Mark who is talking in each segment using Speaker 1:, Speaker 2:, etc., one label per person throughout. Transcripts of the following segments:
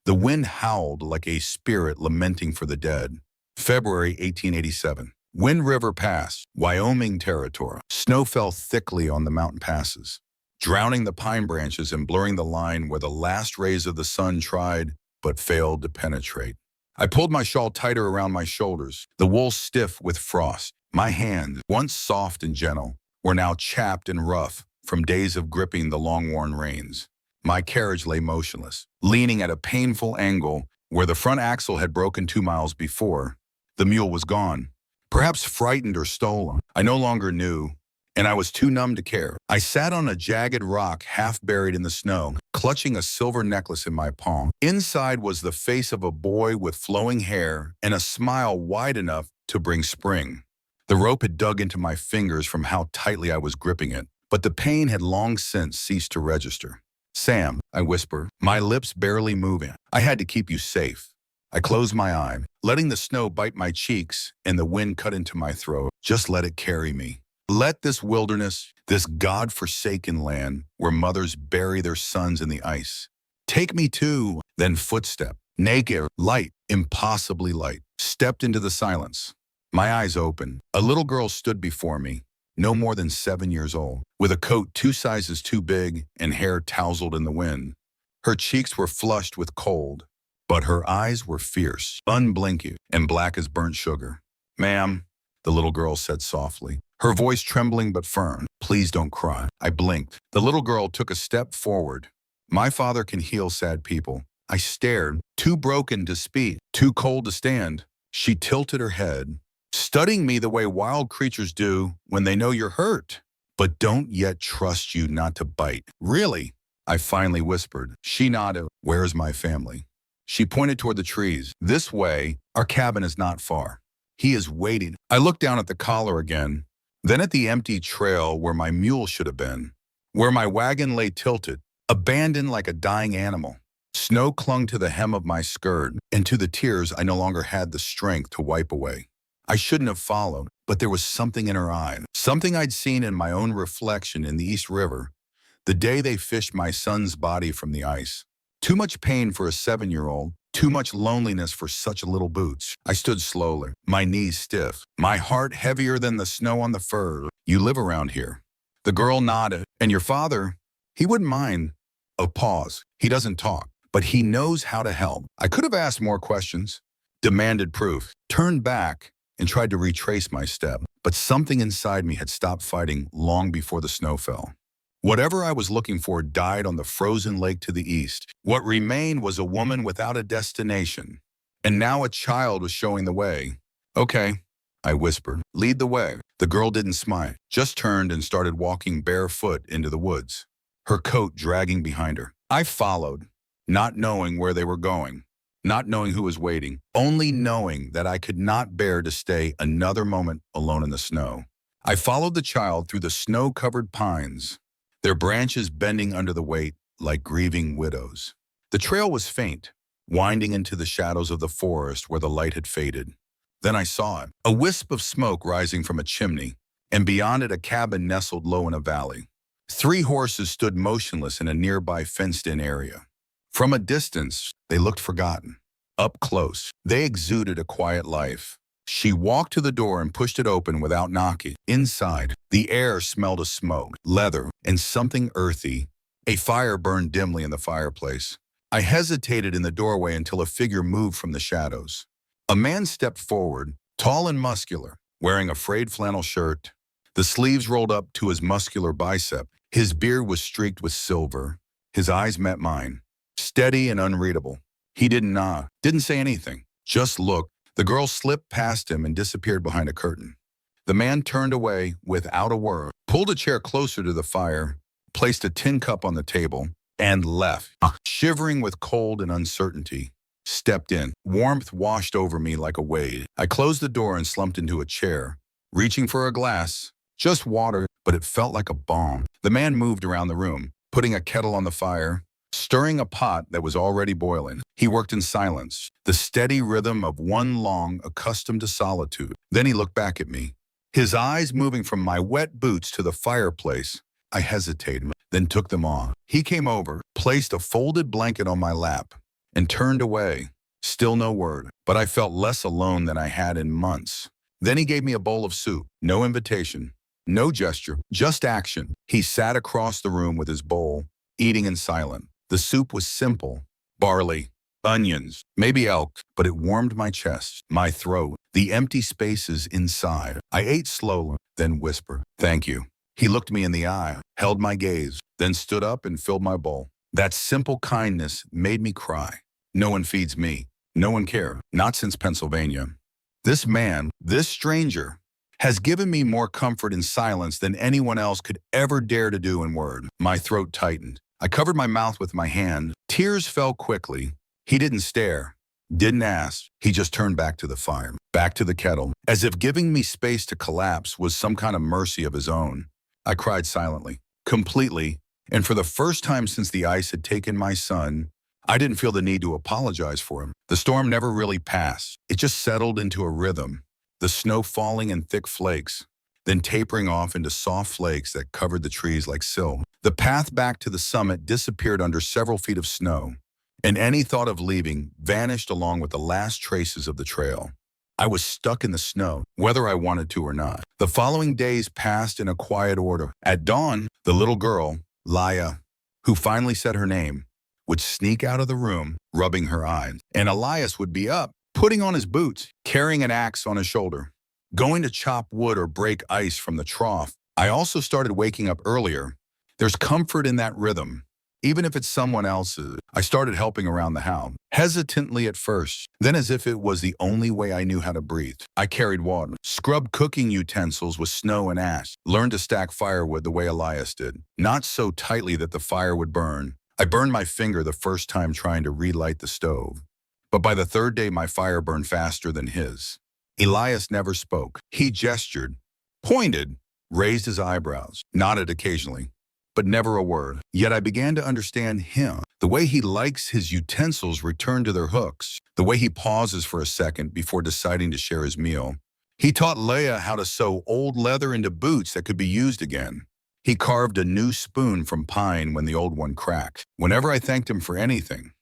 Speaker 1: The wind howled like a spirit lamenting for the dead. February 1887. Wind River Pass, Wyoming territory. Snow fell thickly on the mountain passes, drowning the pine branches and blurring the line where the last rays of the sun tried but failed to penetrate. I pulled my shawl tighter around my shoulders, the wool stiff with frost. My hands, once soft and gentle, were now chapped and rough from days of gripping the long-worn reins. My carriage lay motionless, leaning at a painful angle where the front axle had broken 2 miles before. The mule was gone, perhaps frightened or stolen. I no longer knew, and I was too numb to care. I sat on a jagged rock half buried in the snow, clutching a silver necklace in my palm. Inside was the face of a boy with flowing hair and a smile wide enough to bring spring. The rope had dug into my fingers from how tightly I was gripping it, but the pain had long since ceased to register. "Sam," I whispered, my lips barely moving. "I had to keep you safe." I closed my eye, letting the snow bite my cheeks and the wind cut into my throat. Just let it carry me. Let this wilderness, this God-forsaken land where mothers bury their sons in the ice, take me to. Then footstep, naked, light, impossibly light, stepped into the silence. My eyes opened. A little girl stood before me, no more than 7 years old, with a coat 2 sizes too big and hair tousled in the wind. Her cheeks were flushed with cold, but her eyes were fierce, unblinking, and black as burnt sugar. "Ma'am," the little girl said softly, her voice trembling but firm, "please don't cry." I blinked. The little girl took a step forward. "My father can heal sad people." I stared, too broken to speak, too cold to stand. She tilted her head, studying me the way wild creatures do when they know you're hurt, but don't yet trust you not to bite. "Really?" I finally whispered. She nodded. "Where's my family?" She pointed toward the trees. "This way, our cabin is not far. He is waiting." I looked down at the collar again, then at the empty trail where my mule should have been, where my wagon lay tilted, abandoned like a dying animal. Snow clung to the hem of my skirt, and to the tears I no longer had the strength to wipe away. I shouldn't have followed, but there was something in her eye, something I'd seen in my own reflection in the East River, the day they fished my son's body from the ice. Too much pain for a 7-year-old, too much loneliness for such little boots. I stood slowly, my knees stiff, my heart heavier than the snow on the fur. "You live around here?" The girl nodded. "And your father? He wouldn't mind." A pause. "He doesn't talk, but he knows how to help." I could have asked more questions, demanded proof, turned back, and tried to retrace my step, but something inside me had stopped fighting long before the snow fell. Whatever I was looking for died on the frozen lake to the east. What remained was a woman without a destination, and now a child was showing the way. "Okay," I whispered, "lead the way." The girl didn't smile, just turned and started walking barefoot into the woods, her coat dragging behind her. I followed, not knowing where they were going, not knowing who was waiting, only knowing that I could not bear to stay another moment alone in the snow. I followed the child through the snow-covered pines, their branches bending under the weight like grieving widows. The trail was faint, winding into the shadows of the forest where the light had faded. Then I saw it, a wisp of smoke rising from a chimney, and beyond it a cabin nestled low in a valley. 3 horses stood motionless in a nearby fenced-in area. From a distance, they looked forgotten. Up close, they exuded a quiet life. She walked to the door and pushed it open without knocking. Inside, the air smelled of smoke, leather, and something earthy. A fire burned dimly in the fireplace. I hesitated in the doorway until a figure moved from the shadows. A man stepped forward, tall and muscular, wearing a frayed flannel shirt, the sleeves rolled up to his muscular bicep. His beard was streaked with silver. His eyes met mine, steady and unreadable. He didn't nod, didn't say anything, just looked. The girl slipped past him and disappeared behind a curtain. The man turned away without a word, pulled a chair closer to the fire, placed a tin cup on the table, and left. Shivering with cold and uncertainty, stepped in. Warmth washed over me like a wave. I closed the door and slumped into a chair, reaching for a glass, just water, but it felt like a balm. The man moved around the room, putting a kettle on the fire, stirring a pot that was already boiling. He worked in silence, the steady rhythm of one long accustomed to solitude. Then he looked back at me, his eyes moving from my wet boots to the fireplace. I hesitated, then took them off. He came over, placed a folded blanket on my lap, and turned away. Still no word, but I felt less alone than I had in months. Then he gave me a bowl of soup. No invitation, no gesture, just action. He sat across the room with his bowl, eating in silence. The soup was simple: barley, onions, maybe elk, but it warmed my chest, my throat, the empty spaces inside. I ate slowly, then whispered, "Thank you." He looked me in the eye, held my gaze, then stood up and filled my bowl. That simple kindness made me cry. No one feeds me. No one cares. Not since Pennsylvania. This man, this stranger, has given me more comfort in silence than anyone else could ever dare to do in word. My throat tightened. I covered my mouth with my hand. Tears fell quickly. He didn't stare, didn't ask. He just turned back to the fire, back to the kettle, as if giving me space to collapse was some kind of mercy of his own. I cried silently, completely, and for the first time since the ice had taken my son, I didn't feel the need to apologize for him. The storm never really passed. It just settled into a rhythm, the snow falling in thick flakes, then tapering off into soft flakes that covered the trees like silk. The path back to the summit disappeared under several feet of snow, and any thought of leaving vanished along with the last traces of the trail. I was stuck in the snow, whether I wanted to or not. The following days passed in a quiet order. At dawn, the little girl, Laya, who finally said her name, would sneak out of the room, rubbing her eyes, and Elias would be up, putting on his boots, carrying an axe on his shoulder, going to chop wood or break ice from the trough. I also started waking up earlier. There's comfort in that rhythm, even if it's someone else's. I started helping around the house, hesitantly at first, then as if it was the only way I knew how to breathe. I carried water, scrubbed cooking utensils with snow and ash, learned to stack firewood the way Elias did, not so tightly that the fire would burn. I burned my finger the first time trying to relight the stove, but by the third day my fire burned faster than his. Elias never spoke. He gestured, pointed, raised his eyebrows, nodded occasionally, but never a word. Yet I began to understand him. The way he likes his utensils returned to their hooks, the way he pauses for a second before deciding to share his meal. He taught Laya how to sew old leather into boots that could be used again. He carved a new spoon from pine when the old one cracked. Whenever I thanked him for anything,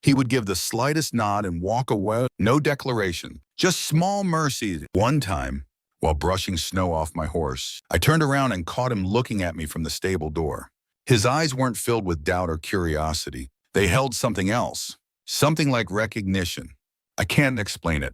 Speaker 1: he would give the slightest nod and walk away. No declaration, just small mercies. One time, while brushing snow off my horse, I turned around and caught him looking at me from the stable door. His eyes weren't filled with doubt or curiosity. They held something else, something like recognition. I can't explain it,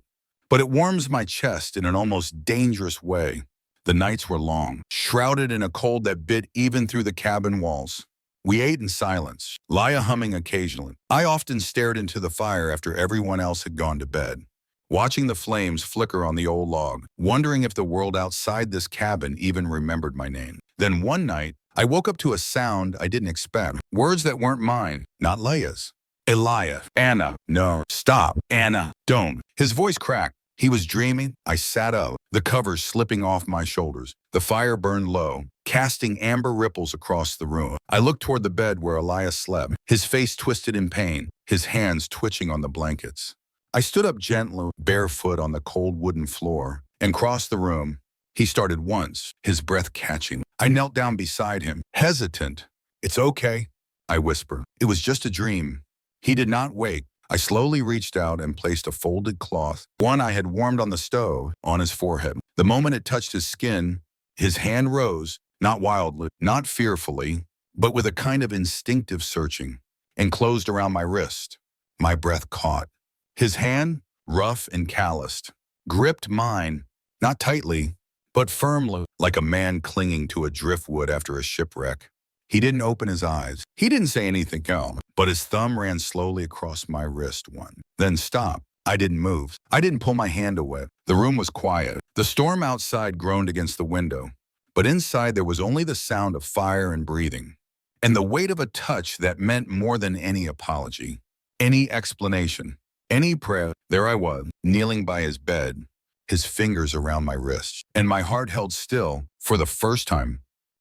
Speaker 1: but it warms my chest in an almost dangerous way. The nights were long, shrouded in a cold that bit even through the cabin walls. We ate in silence, Laya humming occasionally. I often stared into the fire after everyone else had gone to bed, watching the flames flicker on the old log, wondering if the world outside this cabin even remembered my name. Then one night, I woke up to a sound I didn't expect. Words that weren't mine, not Laya's. Elias, Anna, no, stop, Anna, don't. His voice cracked. He was dreaming. I sat up, the covers slipping off my shoulders. The fire burned low, casting amber ripples across the room. I looked toward the bed where Elias slept, his face twisted in pain, his hands twitching on the blankets. I stood up gently, barefoot on the cold wooden floor, and crossed the room. He started once, his breath catching. I knelt down beside him, hesitant. "It's okay," I whispered. "It was just a dream." He did not wake. I slowly reached out and placed a folded cloth, one I had warmed on the stove, on his forehead. The moment it touched his skin, his hand rose, not wildly, not fearfully, but with a kind of instinctive searching, and closed around my wrist. My breath caught. His hand, rough and calloused, gripped mine, not tightly, but firmly, like a man clinging to a driftwood after a shipwreck. He didn't open his eyes. He didn't say anything else, but his thumb ran slowly across my wrist one, then stopped. I didn't move. I didn't pull my hand away. The room was quiet. The storm outside groaned against the window, but inside there was only the sound of fire and breathing, and the weight of a touch that meant more than any apology, any explanation, any prayer. There I was, kneeling by his bed, his fingers around my wrist, and my heart held still. For the first time,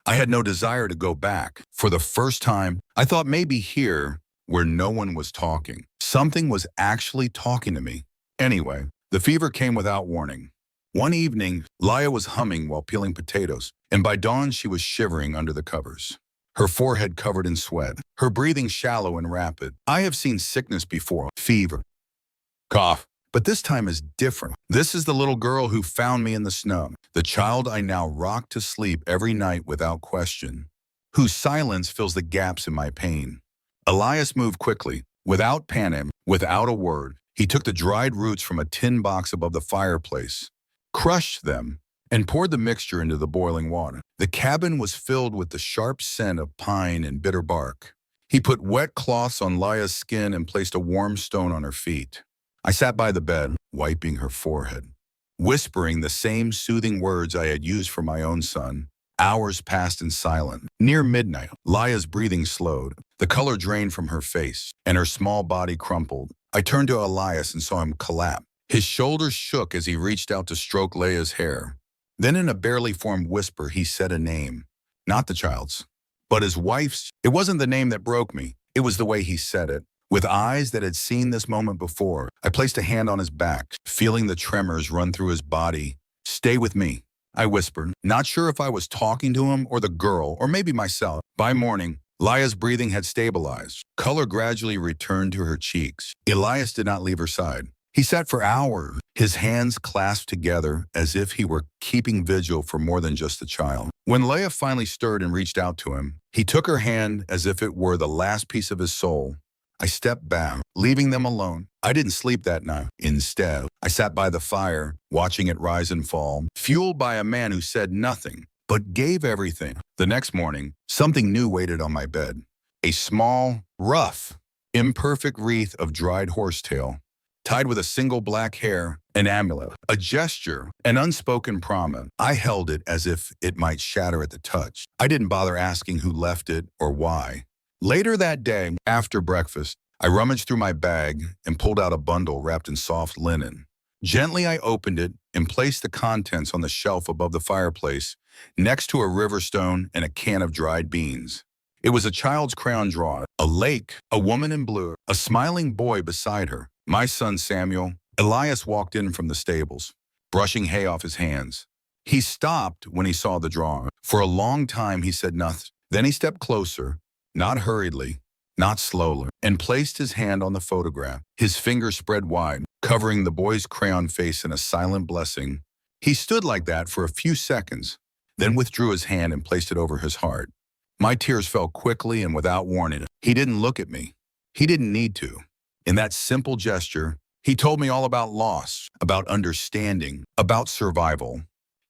Speaker 1: I had no desire to go back. For the first time, I thought maybe here, where no one was talking, something was actually talking to me. Anyway, the fever came without warning. One evening, Laya was humming while peeling potatoes, and by dawn she was shivering under the covers. her forehead covered in sweat, her breathing shallow and rapid. I have seen sickness before, fever, cough, but this time is different. This is the little girl who found me in the snow, the child I now rock to sleep every night without question, whose silence fills the gaps in my pain. Elias moved quickly, without panic, without a word. He took the dried roots from a tin box above the fireplace, crushed them, and poured the mixture into the boiling water. The cabin was filled with the sharp scent of pine and bitter bark. He put wet cloths on Laya's skin and placed a warm stone on her feet. I sat by the bed, wiping her forehead, whispering the same soothing words I had used for my own son. Hours passed in silence. Near midnight, Laya's breathing slowed. The color drained from her face, and her small body crumpled. I turned to Elias and saw him collapse. His shoulders shook as he reached out to stroke Laya's hair. Then in a barely formed whisper, he said a name. Not the child's, but his wife's. It wasn't the name that broke me. It was the way he said it. With eyes that had seen this moment before, I placed a hand on his back, feeling the tremors run through his body. Stay with me, I whispered, not sure if I was talking to him or the girl, or maybe myself. By morning, Laya's breathing had stabilized. Color gradually returned to her cheeks. Elias did not leave her side. He sat for hours, his hands clasped together as if he were keeping vigil for more than just the child. When Laya finally stirred and reached out to him, he took her hand as if it were the last piece of his soul. I stepped back, leaving them alone. I didn't sleep that night. Instead, I sat by the fire, watching it rise and fall, fueled by a man who said nothing, but gave everything. The next morning, something new waited on my bed. A small, rough, imperfect wreath of dried horsetail, tied with a single black hair, an amulet, a gesture, an unspoken promise. I held it as if it might shatter at the touch. I didn't bother asking who left it or why. Later that day, after breakfast, I rummaged through my bag and pulled out a bundle wrapped in soft linen. Gently, I opened it and placed the contents on the shelf above the fireplace, next to a river stone and a can of dried beans. It was a child's crayon drawing, a lake, a woman in blue, a smiling boy beside her. My son Samuel. Elias walked in from the stables, brushing hay off his hands. He stopped when he saw the drawing. For a long time, he said nothing. Then he stepped closer, not hurriedly, not slowly, and placed his hand on the photograph. His fingers spread wide, covering the boy's crayon face in a silent blessing. He stood like that for a few seconds, then withdrew his hand and placed it over his heart. My tears fell quickly and without warning. He didn't look at me. He didn't need to. In that simple gesture, he told me all about loss, about understanding, about survival.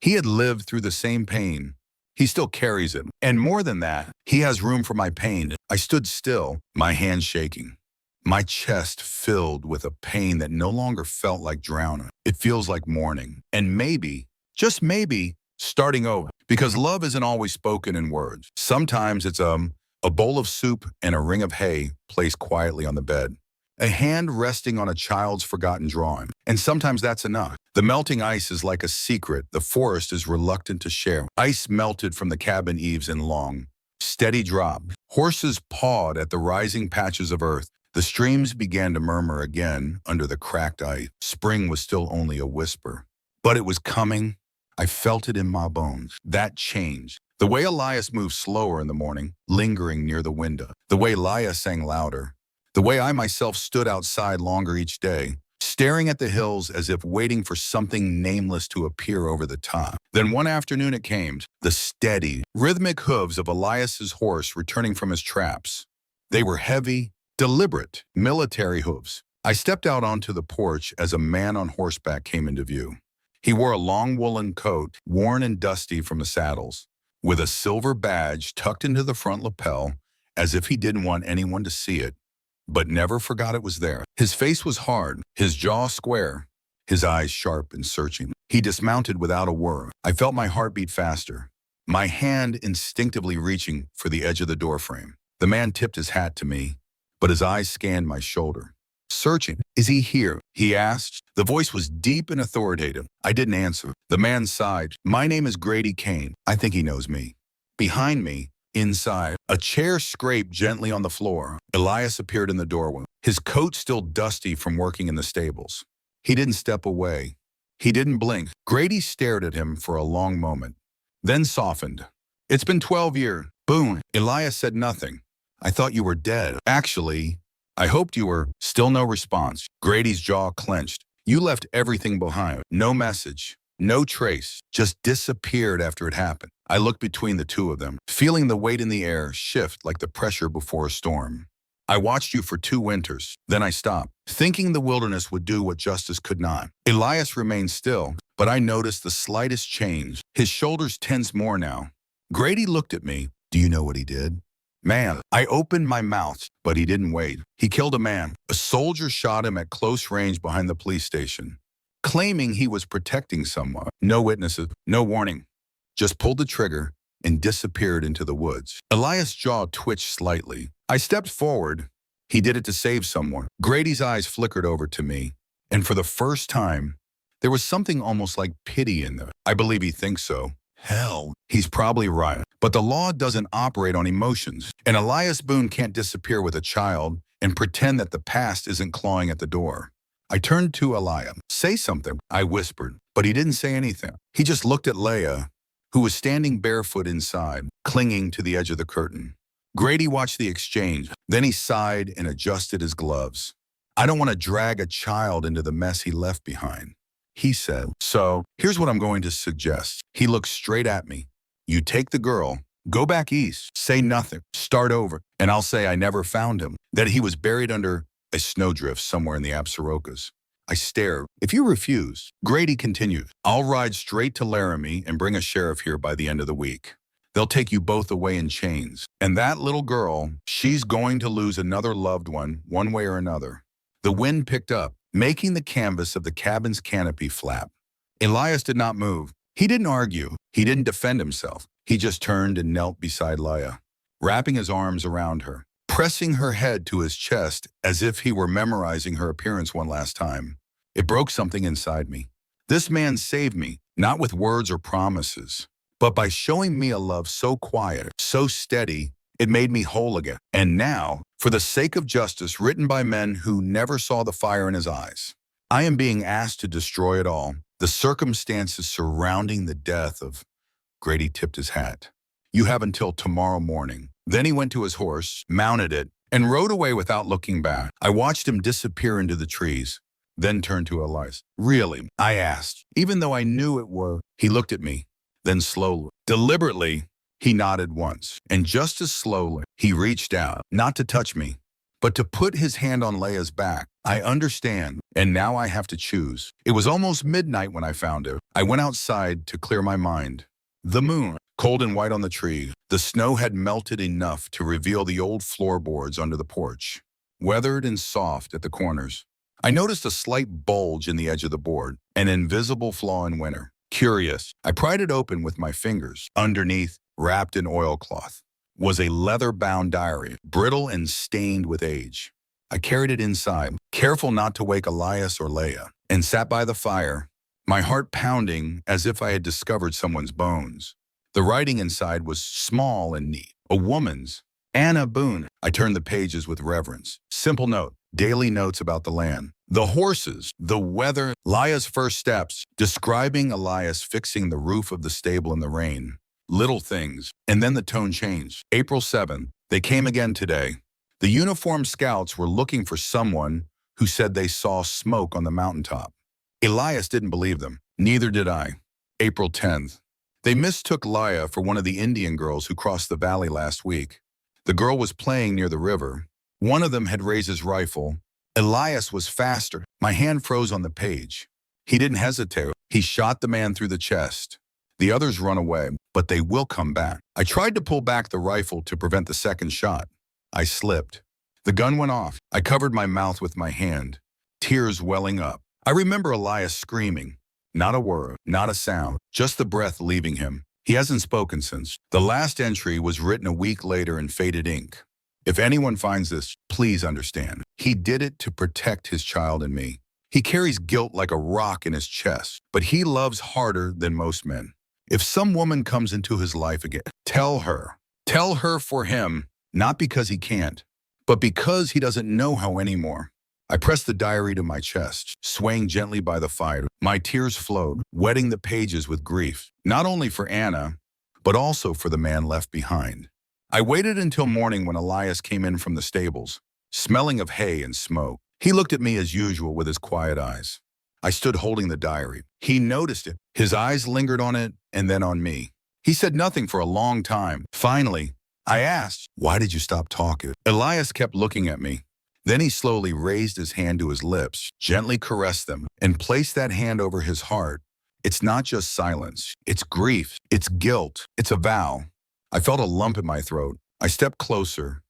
Speaker 1: He had lived through the same pain. He still carries it. And more than that, he has room for my pain. I stood still, my hands shaking, my chest filled with a pain that no longer felt like drowning. It feels like mourning. And maybe, just maybe, starting over. Because love isn't always spoken in words. Sometimes it's a bowl of soup and a ring of hay placed quietly on the bed. A hand resting on a child's forgotten drawing. And sometimes that's enough. The melting ice is like a secret the forest is reluctant to share. Ice melted from the cabin eaves in long, steady drops. Horses pawed at the rising patches of earth. The streams began to murmur again under the cracked ice. Spring was still only a whisper. But it was coming. I felt it in my bones. That changed. The way Elias moved slower in the morning, lingering near the window. The way Laya sang louder. The way I myself stood outside longer each day, staring at the hills as if waiting for something nameless to appear over the top. Then one afternoon it came, the steady, rhythmic hooves of Elias's horse returning from his traps. They were heavy, deliberate, military hooves. I stepped out onto the porch as a man on horseback came into view. He wore a long woolen coat, worn and dusty from the saddles, with a silver badge tucked into the front lapel, as if he didn't want anyone to see it, but never forgot it was there. His face was hard, his jaw square, his eyes sharp and searching. He dismounted without a word. I felt my heart beat faster, my hand instinctively reaching for the edge of the doorframe. The man tipped his hat to me, but his eyes scanned my shoulder. Searching. "Is he here?" he asked. The voice was deep and authoritative. I didn't answer. The man sighed. "My name is Grady Kain. I think he knows me." Behind me, inside, a chair scraped gently on the floor. Elias appeared in the doorway, his coat still dusty from working in the stables. He didn't step away. He didn't blink. Grady stared at him for a long moment, then softened. "It's been 12 years. Boon. Elias said nothing. I thought you were dead. Actually, I hoped you were. Still no response. Grady's jaw clenched. You left everything behind. No message. No trace. Just disappeared after it happened. I looked between the two of them, feeling the weight in the air shift like the pressure before a storm. I watched you for 2 winters. Then I stopped, thinking the wilderness would do what justice could not. Elias remained still, but I noticed the slightest change. His shoulders tensed more now. Grady looked at me. Do you know what he did? Man, I opened my mouth, but he didn't wait. He killed a man. A soldier shot him at close range behind the police station, claiming he was protecting someone. No witnesses, no warning. Just pulled the trigger and disappeared into the woods. Elias' jaw twitched slightly. I stepped forward. He did it to save someone. Grady's eyes flickered over to me, and for the first time, there was something almost like pity in them. I believe he thinks so. Hell, he's probably right. But the law doesn't operate on emotions, and Elias Boon can't disappear with a child and pretend that the past isn't clawing at the door. I turned to Laya. Say something, I whispered, but he didn't say anything. He just looked at Laya, who was standing barefoot inside, clinging to the edge of the curtain. Grady watched the exchange. Then he sighed and adjusted his gloves. I don't want to drag a child into the mess he left behind, he said. So, here's what I'm going to suggest. He looked straight at me. You take the girl, go back east, say nothing, start over, and I'll say I never found him, that he was buried under a snowdrift somewhere in the Absarokas. I stared. If you refuse, Grady continued, I'll ride straight to Laramie and bring a sheriff here by the end of the week. They'll take you both away in chains. And that little girl, she's going to lose another loved one way or another. The wind picked up, making the canvas of the cabin's canopy flap. Elias did not move. He didn't argue. He didn't defend himself. He just turned and knelt beside Laya, wrapping his arms around her, pressing her head to his chest as if he were memorizing her appearance one last time. It broke something inside me. This man saved me, not with words or promises, but by showing me a love so quiet, so steady, it made me whole again. And now, for the sake of justice written by men who never saw the fire in his eyes, I am being asked to destroy it all. The circumstances surrounding the death of Grady tipped his hat. You have until tomorrow morning. Then he went to his horse, mounted it, and rode away without looking back. I watched him disappear into the trees, then turned to Elias. Really? I asked, even though I knew it were. He looked at me, then slowly, deliberately, he nodded once, and just as slowly, he reached out, not to touch me, but to put his hand on Laya's back. I understand, and now I have to choose. It was almost midnight when I found it. I went outside to clear my mind. The moon, cold and white on the tree. The snow had melted enough to reveal the old floorboards under the porch, weathered and soft at the corners. I noticed a slight bulge in the edge of the board, an invisible flaw in winter. Curious, I pried it open with my fingers. Underneath, wrapped in oilcloth, was a leather-bound diary, brittle and stained with age. I carried it inside, careful not to wake Elias or Laya, and sat by the fire, my heart pounding as if I had discovered someone's bones. The writing inside was small and neat, a woman's. Anna Boon. I turned the pages with reverence. Simple note, daily notes about the land, the horses, the weather, Laya's first steps, describing Elias fixing the roof of the stable in the rain. Little things. And then the tone changed. April 7th. They came again today. The uniformed scouts were looking for someone who said they saw smoke on the mountaintop. Elias didn't believe them. Neither did I. April 10th. They mistook Laya for one of the Indian girls who crossed the valley last week. The girl was playing near the river. One of them had raised his rifle. Elias was faster. My hand froze on the page. He didn't hesitate. He shot the man through the chest. The others run away, but they will come back. I tried to pull back the rifle to prevent the second shot. I slipped. The gun went off. I covered my mouth with my hand, tears welling up. I remember Elias screaming. Not a word, not a sound, just the breath leaving him. He hasn't spoken since. The last entry was written a week later in faded ink. If anyone finds this, please understand. He did it to protect his child and me. He carries guilt like a rock in his chest, but he loves harder than most men. If some woman comes into his life again, tell her. Tell her for him, not because he can't, but because he doesn't know how anymore. I pressed the diary to my chest, swaying gently by the fire. My tears flowed, wetting the pages with grief, not only for Anna, but also for the man left behind. I waited until morning when Elias came in from the stables, smelling of hay and smoke. He looked at me as usual with his quiet eyes. I stood holding the diary. He noticed it. His eyes lingered on it and then on me. He said nothing for a long time. Finally, I asked, "Why did you stop talking?" Elias kept looking at me. Then he slowly raised his hand to his lips, gently caressed them, and placed that hand over his heart. It's not just silence. It's grief. It's guilt. It's a vow. I felt a lump in my throat. I stepped closer.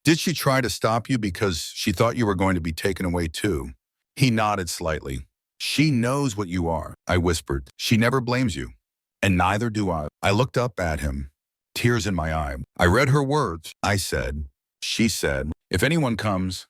Speaker 1: "Did she try to stop you because she thought you were going to be taken away too?" He nodded slightly. "She knows what you are," I whispered. "She never blames you. And neither do I." I looked up at him, tears in my eye. I read her words. I said, she said, if anyone cares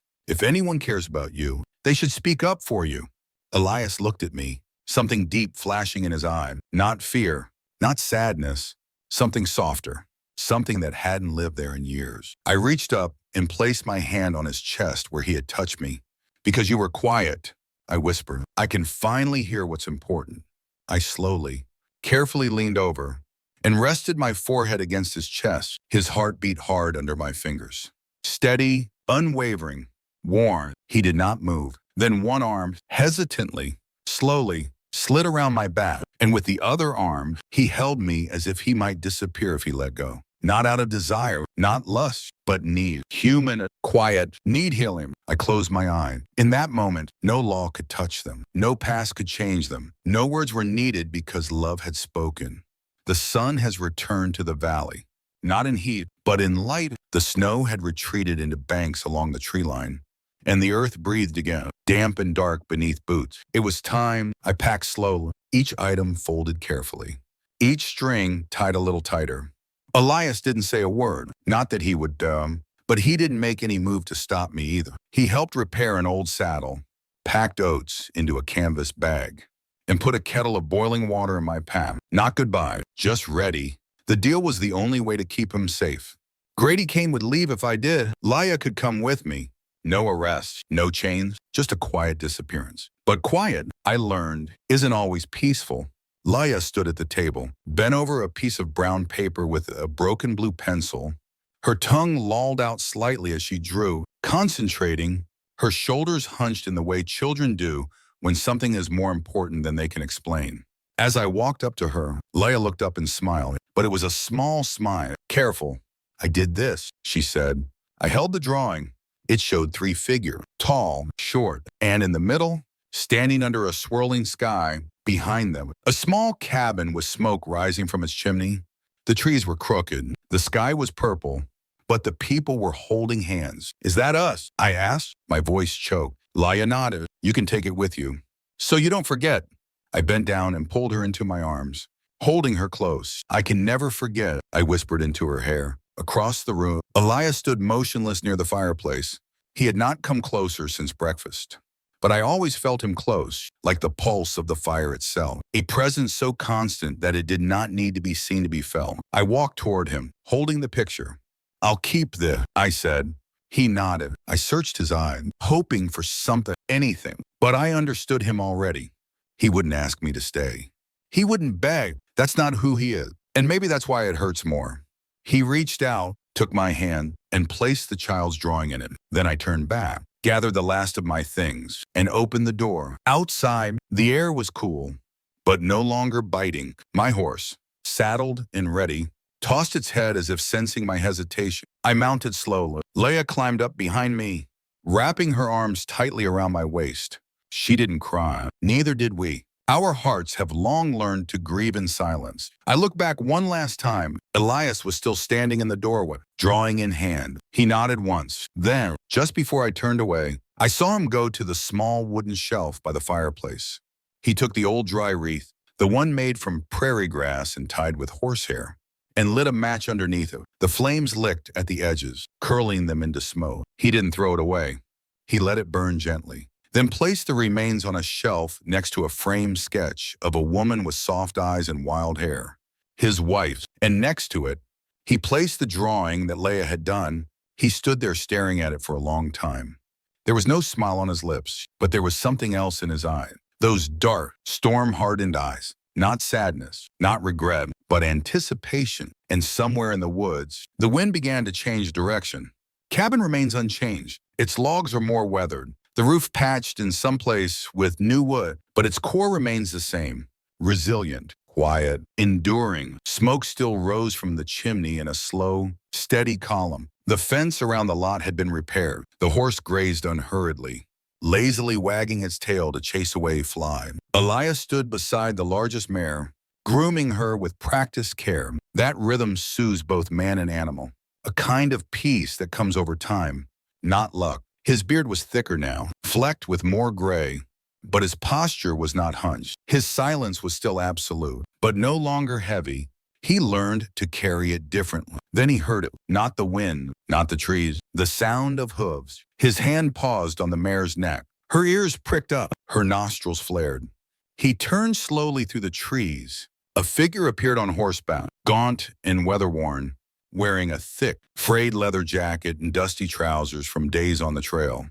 Speaker 1: about you, they should speak up for you." Elias looked at me, something deep flashing in his eye. Not fear, not sadness, something softer, something that hadn't lived there in years. I reached up and placed my hand on his chest where he had touched me. "Because you were quiet," I whispered. "I can finally hear what's important." I slowly, carefully leaned over and rested my forehead against his chest. His heart beat hard under my fingers. Steady, unwavering, warm. He did not move. Then one arm, hesitantly, slowly, slid around my back, and with the other arm, he held me as if he might disappear if he let go. Not out of desire, not lust, but need. Human, quiet, need healing. I closed my eye. In that moment, no law could touch them. No past could change them. No words were needed because love had spoken. The sun has returned to the valley. Not in heat, but in light. The snow had retreated into banks along the tree line, and the earth breathed again, damp and dark beneath boots. It was time. I packed slowly, each item folded carefully, each string tied a little tighter. Elias didn't say a word. Not that he would, but he didn't make any move to stop me either. He helped repair an old saddle, packed oats into a canvas bag, and put a kettle of boiling water in my pack. Not goodbye, just ready. The deal was the only way to keep him safe. Grady Kain would leave if I did. Laya could come with me. No arrests, no chains, just a quiet disappearance. But quiet, I learned, isn't always peaceful. Laya stood at the table, bent over a piece of brown paper with a broken blue pencil. Her tongue lolled out slightly as she drew, concentrating, her shoulders hunched in the way children do when something is more important than they can explain. As I walked up to her, Laya looked up and smiled, but it was a small smile. "Careful. I did this," she said. I held the drawing. It showed 3 figures, tall, short, and in the middle, standing under a swirling sky, behind them, a small cabin with smoke rising from its chimney. The trees were crooked. The sky was purple, but the people were holding hands. "Is that us?" I asked. My voice choked. Laya nodded. "You can take it with you, so you don't forget." I bent down and pulled her into my arms, holding her close. "I can never forget," I whispered into her hair. Across the room, Elias stood motionless near the fireplace. He had not come closer since breakfast, but I always felt him close, like the pulse of the fire itself, a presence so constant that it did not need to be seen to be felt. I walked toward him, holding the picture. "I'll keep this," I said. He nodded. I searched his eyes, hoping for something, anything, but I understood him already. He wouldn't ask me to stay. He wouldn't beg. That's not who he is. And maybe that's why it hurts more. He reached out, took my hand, and placed the child's drawing in it. Then I turned back, gathered the last of my things, and opened the door. Outside, the air was cool, but no longer biting. My horse, saddled and ready, tossed its head as if sensing my hesitation. I mounted slowly. Laya climbed up behind me, wrapping her arms tightly around my waist. She didn't cry. Neither did we. Our hearts have long learned to grieve in silence. I looked back one last time. Elias was still standing in the doorway, drawing in hand. He nodded once. Then, just before I turned away, I saw him go to the small wooden shelf by the fireplace. He took the old dry wreath, the one made from prairie grass and tied with horsehair, and lit a match underneath it. The flames licked at the edges, curling them into smoke. He didn't throw it away. He let it burn gently, then placed the remains on a shelf next to a framed sketch of a woman with soft eyes and wild hair, his wife. And next to it, he placed the drawing that Laya had done. He stood there staring at it for a long time. There was no smile on his lips, but there was something else in his eyes. Those dark, storm-hardened eyes. Not sadness, not regret, but anticipation. And somewhere in the woods, the wind began to change direction. Cabin remains unchanged. Its logs are more weathered, the roof patched in some place with new wood, but its core remains the same. Resilient, quiet, enduring. Smoke still rose from the chimney in a slow, steady column. The fence around the lot had been repaired. The horse grazed unhurriedly, lazily wagging its tail to chase away flies. Elias stood beside the largest mare, grooming her with practiced care. That rhythm soothes both man and animal, a kind of peace that comes over time, not luck. His beard was thicker now, flecked with more gray, but his posture was not hunched. His silence was still absolute, but no longer heavy. He learned to carry it differently. Then he heard it, not the wind, not the trees, the sound of hooves. His hand paused on the mare's neck. Her ears pricked up, her nostrils flared. He turned slowly through the trees. A figure appeared on horseback, gaunt and weather-worn, wearing a thick, frayed leather jacket and dusty trousers from days on the trail.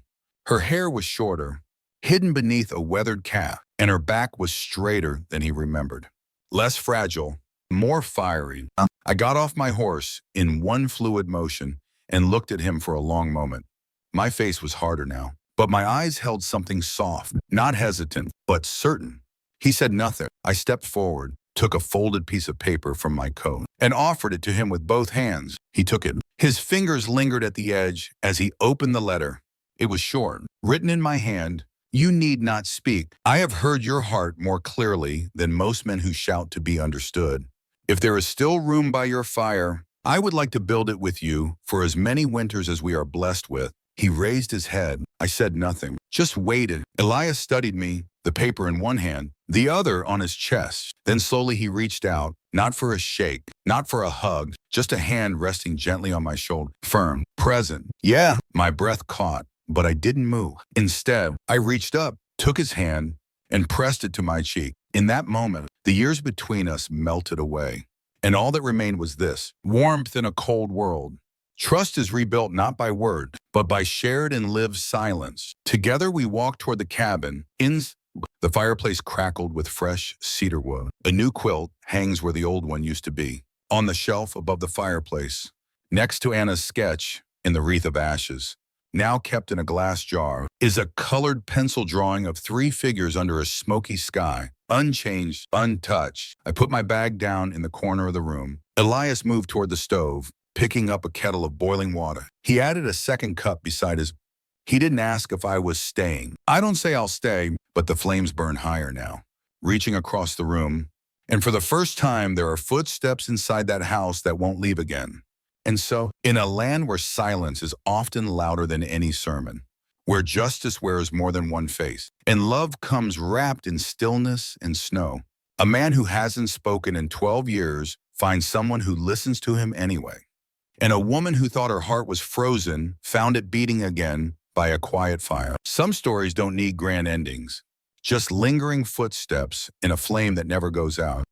Speaker 1: Her hair was shorter, hidden beneath a weathered cap, and her back was straighter than he remembered. Less fragile, more fiery. I got off my horse in one fluid motion and looked at him for a long moment. My face was harder now, but my eyes held something soft, not hesitant, but certain. He said nothing. I stepped forward, took a folded piece of paper from my coat, and offered it to him with both hands. He took it. His fingers lingered at the edge as he opened the letter. It was short, written in my hand. You need not speak. I have heard your heart more clearly than most men who shout to be understood. If there is still room by your fire, I would like to build it with you for as many winters as we are blessed with. He raised his head. I said nothing, just waited. Elias studied me, the paper in one hand, the other on his chest. Then slowly he reached out, not for a shake, not for a hug, just a hand resting gently on my shoulder. Firm, present. Yeah, my breath caught, but I didn't move. Instead, I reached up, took his hand, and pressed it to my cheek. In that moment, the years between us melted away, and all that remained was this: warmth in a cold world. Trust is rebuilt not by word, but by shared and lived silence. Together we walked toward the cabin. The fireplace crackled with fresh cedar wood. A new quilt hangs where the old one used to be, on the shelf above the fireplace, next to Anna's sketch in the wreath of ashes. Now kept in a glass jar, is a colored pencil drawing of 3 figures under a smoky sky, unchanged, untouched. I put my bag down in the corner of the room. Elias moved toward the stove, picking up a kettle of boiling water. He added a second cup beside his. He didn't ask if I was staying. I don't say I'll stay, but the flames burn higher now, reaching across the room. And for the first time, there are footsteps inside that house that won't leave again. And so, in a land where silence is often louder than any sermon, where justice wears more than one face, and love comes wrapped in stillness and snow, a man who hasn't spoken in 12 years finds someone who listens to him anyway. And a woman who thought her heart was frozen found it beating again by a quiet fire. Some stories don't need grand endings, just lingering footsteps in a flame that never goes out.